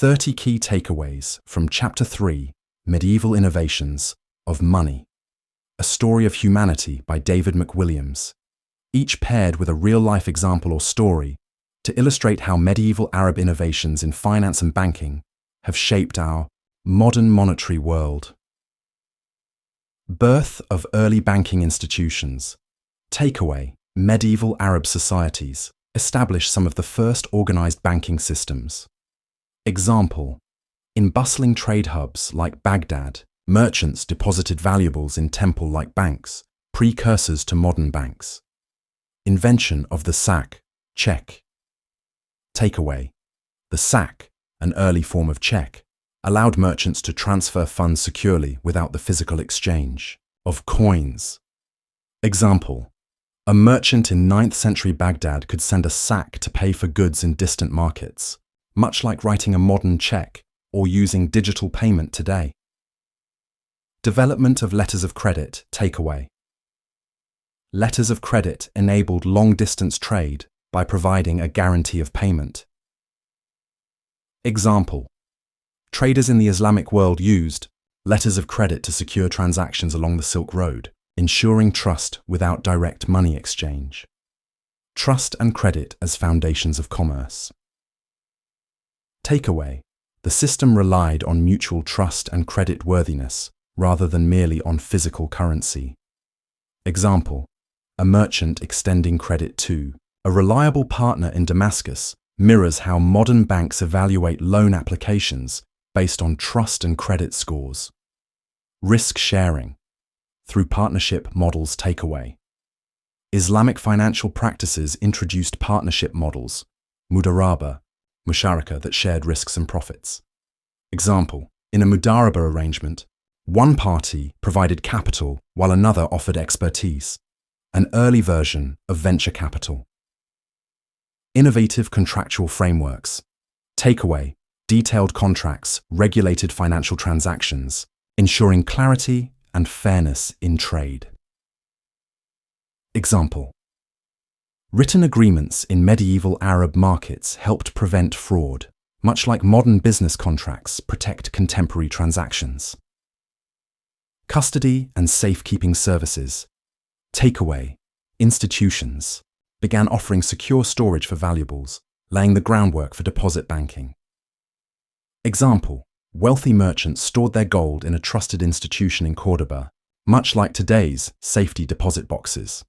30 Key Takeaways from Chapter 3, Medieval Innovations, of Money. A Story of Humanity by David McWilliams, each paired with a real-life example or story to illustrate how medieval Arab innovations in finance and banking have shaped our modern monetary world. Birth of early banking institutions. Takeaway: medieval Arab societies established some of the first organized banking systems. Example: in bustling trade hubs like Baghdad, merchants deposited valuables in temple-like banks, precursors to modern banks. Invention of the sack, check. Takeaway: the sack, an early form of check, allowed merchants to transfer funds securely without the physical exchange of coins. Example: a merchant in 9th century Baghdad could send a sack to pay for goods in distant markets, much like writing a modern check or using digital payment today. Development of letters of credit, takeaway. Letters of credit enabled long-distance trade by providing a guarantee of payment. Example: traders in the Islamic world used letters of credit to secure transactions along the Silk Road, ensuring trust without direct money exchange. Trust and credit as foundations of commerce. Takeaway: the system relied on mutual trust and credit worthiness rather than merely on physical currency. Example: a merchant extending credit to a reliable partner in Damascus mirrors how modern banks evaluate loan applications based on trust and credit scores. Risk sharing through partnership models, takeaway. Islamic financial practices introduced partnership models, mudaraba, musharaka, that shared risks and profits. Example: in a mudaraba arrangement, one party provided capital while another offered expertise, an early version of venture capital. Innovative contractual frameworks. Takeaway: detailed contracts regulated financial transactions, ensuring clarity and fairness in trade. Example: written agreements in medieval Arab markets helped prevent fraud, much like modern business contracts protect contemporary transactions. Custody and safekeeping services. Takeaway: institutions began offering secure storage for valuables, laying the groundwork for deposit banking. Example: wealthy merchants stored their gold in a trusted institution in Cordoba, much like today's safety deposit boxes.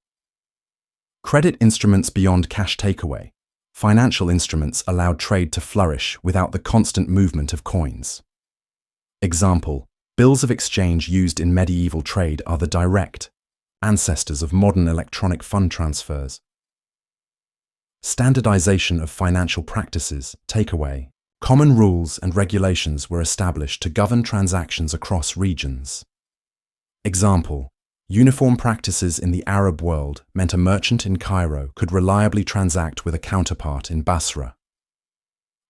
Credit instruments beyond cash. Takeaway: financial instruments allowed trade to flourish without the constant movement of coins. Example: bills of exchange used in medieval trade are the direct ancestors of modern electronic fund transfers. Standardization of financial practices. Takeaway: common rules and regulations were established to govern transactions across regions. Example: uniform practices in the Arab world meant a merchant in Cairo could reliably transact with a counterpart in Basra.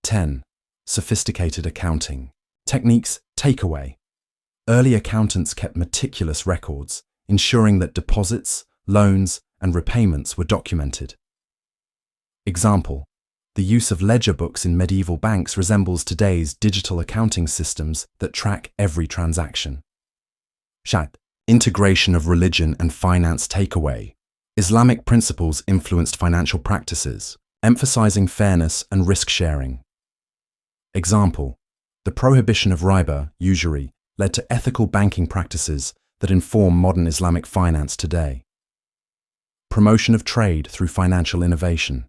10. Sophisticated accounting techniques. Takeaway: early accountants kept meticulous records, ensuring that deposits, loans, and repayments were documented. Example: the use of ledger books in medieval banks resembles today's digital accounting systems that track every transaction. Integration of religion and finance. Takeaway: Islamic principles influenced financial practices, emphasizing fairness and risk sharing. Example: the prohibition of riba, usury, led to ethical banking practices that inform modern Islamic finance today. Promotion of trade through financial innovation.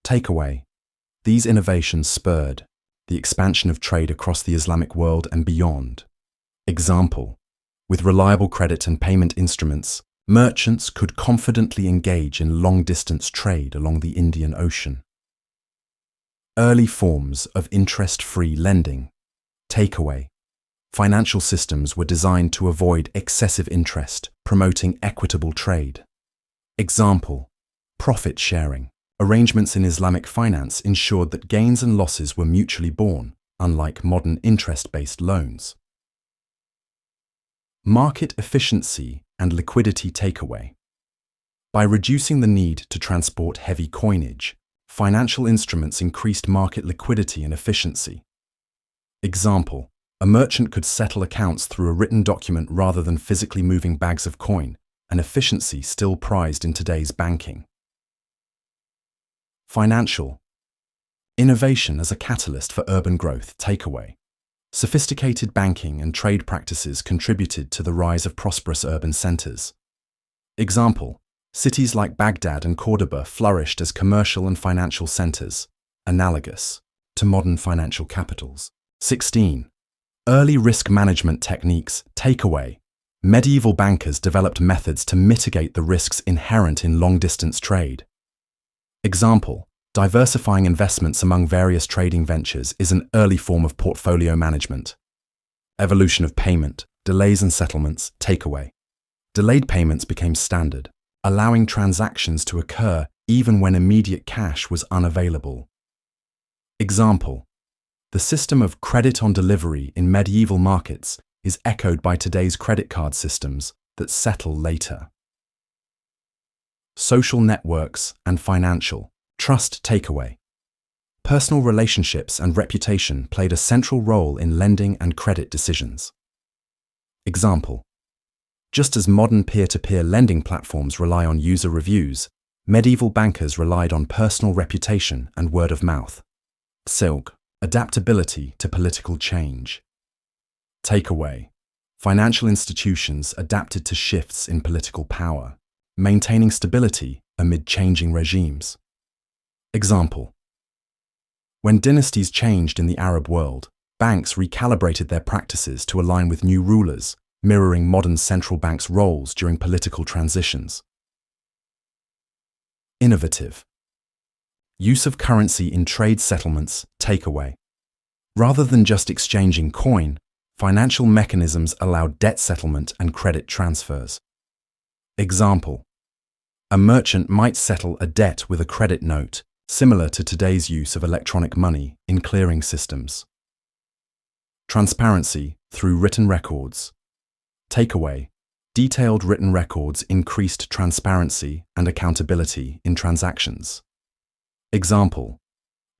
Takeaway: these innovations spurred the expansion of trade across the Islamic world and beyond. Example: with reliable credit and payment instruments, merchants could confidently engage in long-distance trade along the Indian Ocean. Early forms of interest-free lending. Takeaway: financial systems were designed to avoid excessive interest, promoting equitable trade. Example: profit sharing. Arrangements in Islamic finance ensured that gains and losses were mutually borne, unlike modern interest-based loans. Market efficiency and liquidity. Takeaway: by reducing the need to transport heavy coinage, financial instruments increased market liquidity and efficiency, Example: a merchant could settle accounts through a written document rather than physically moving bags of coin, an efficiency still prized in today's banking. Financial. Innovation as a catalyst for urban growth. Takeaway: sophisticated banking and trade practices contributed to the rise of prosperous urban centers. Example: cities like Baghdad and Cordoba flourished as commercial and financial centers, analogous to modern financial capitals. 16. Early risk management techniques. Takeaway: medieval bankers developed methods to mitigate the risks inherent in long-distance trade. Example: diversifying investments among various trading ventures is an early form of portfolio management. Evolution of payment, delays and settlements. Takeaway: delayed payments became standard, allowing transactions to occur even when immediate cash was unavailable. Example: the system of credit on delivery in medieval markets is echoed by today's credit card systems that settle later. Social networks and financial trust. Takeaway: personal relationships and reputation played a central role in lending and credit decisions. Example: just as modern peer-to-peer lending platforms rely on user reviews, medieval bankers relied on personal reputation and word of mouth. Silk. Adaptability to political change. Takeaway: financial institutions adapted to shifts in political power, maintaining stability amid changing regimes. Example: when dynasties changed in the Arab world, banks recalibrated their practices to align with new rulers, mirroring modern central banks' roles during political transitions. Innovative. Use of currency in trade settlements. Takeaway: rather than just exchanging coin, financial mechanisms allow debt settlement and credit transfers. Example: a merchant might settle a debt with a credit note, similar to today's use of electronic money in clearing systems. Transparency through written records. Takeaway: detailed written records increased transparency and accountability in transactions. Example: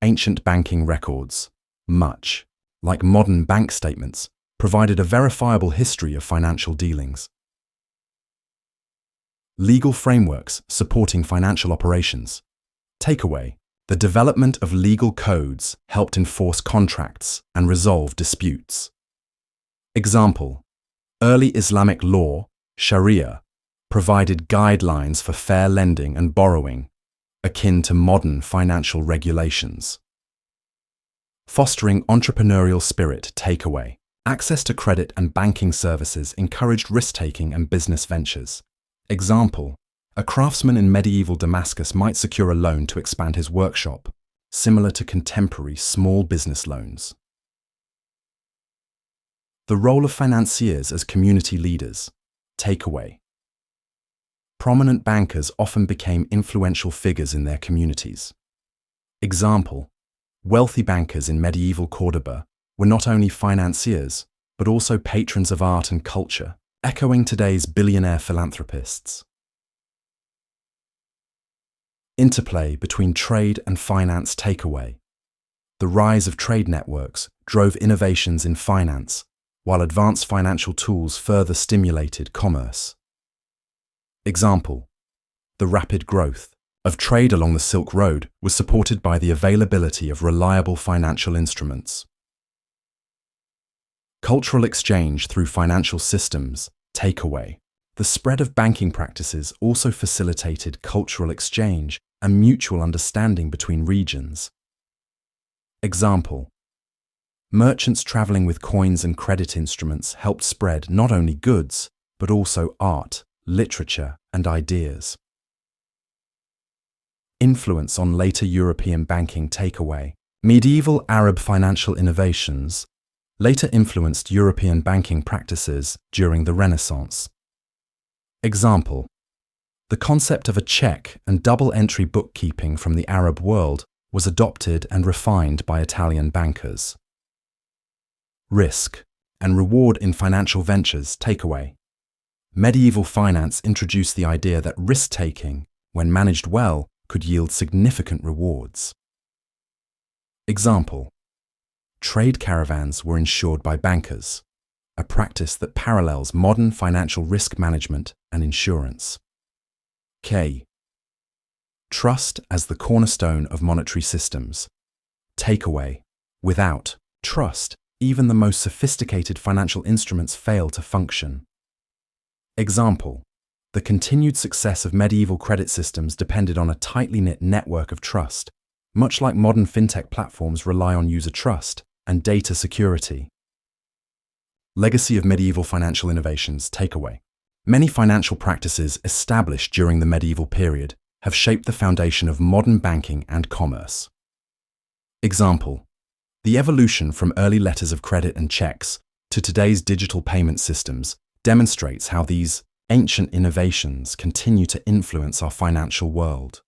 ancient banking records, much like modern bank statements, provided a verifiable history of financial dealings. Legal frameworks supporting financial operations. Takeaway: the development of legal codes helped enforce contracts and resolve disputes. Example: early Islamic law, Sharia, provided guidelines for fair lending and borrowing, akin to modern financial regulations. Fostering entrepreneurial spirit. Takeaway: access to credit and banking services encouraged risk-taking and business ventures. Example: a craftsman in medieval Damascus might secure a loan to expand his workshop, similar to contemporary small business loans. The role of financiers as community leaders. Takeaway: prominent bankers often became influential figures in their communities. Example: wealthy bankers in medieval Cordoba were not only financiers, but also patrons of art and culture, echoing today's billionaire philanthropists. Interplay between trade and finance. Takeaway: the rise of trade networks drove innovations in finance, while advanced financial tools further stimulated commerce. Example: the rapid growth of trade along the Silk Road was supported by the availability of reliable financial instruments. Cultural exchange through financial systems. Takeaway: the spread of banking practices also facilitated cultural exchange and mutual understanding between regions. Example: merchants traveling with coins and credit instruments helped spread not only goods, but also art, literature, and ideas. Influence on later European banking. Takeaway: medieval Arab financial innovations later influenced European banking practices during the Renaissance. Example: the concept of a check and double-entry bookkeeping from the Arab world was adopted and refined by Italian bankers. Risk and reward in financial ventures. Takeaway: medieval finance introduced the idea that risk-taking, when managed well, could yield significant rewards. Example: trade caravans were insured by bankers, a practice that parallels modern financial risk management and insurance. K. Trust as the cornerstone of monetary systems. Takeaway: without trust, even the most sophisticated financial instruments fail to function. Example: the continued success of medieval credit systems depended on a tightly knit network of trust, much like modern fintech platforms rely on user trust and data security. Legacy of medieval financial innovations. Takeaway: many financial practices established during the medieval period have shaped the foundation of modern banking and commerce. Example: the evolution from early letters of credit and checks to today's digital payment systems demonstrates how these ancient innovations continue to influence our financial world.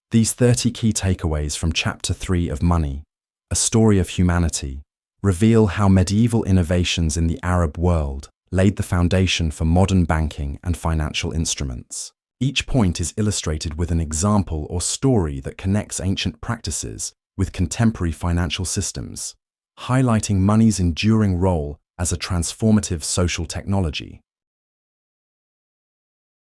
These 30 key takeaways from Chapter 3 of Money, A Story of Humanity, reveal how medieval innovations in the Arab world laid the foundation for modern banking and financial instruments. Each point is illustrated with an example or story that connects ancient practices with contemporary financial systems, highlighting money's enduring role as a transformative social technology.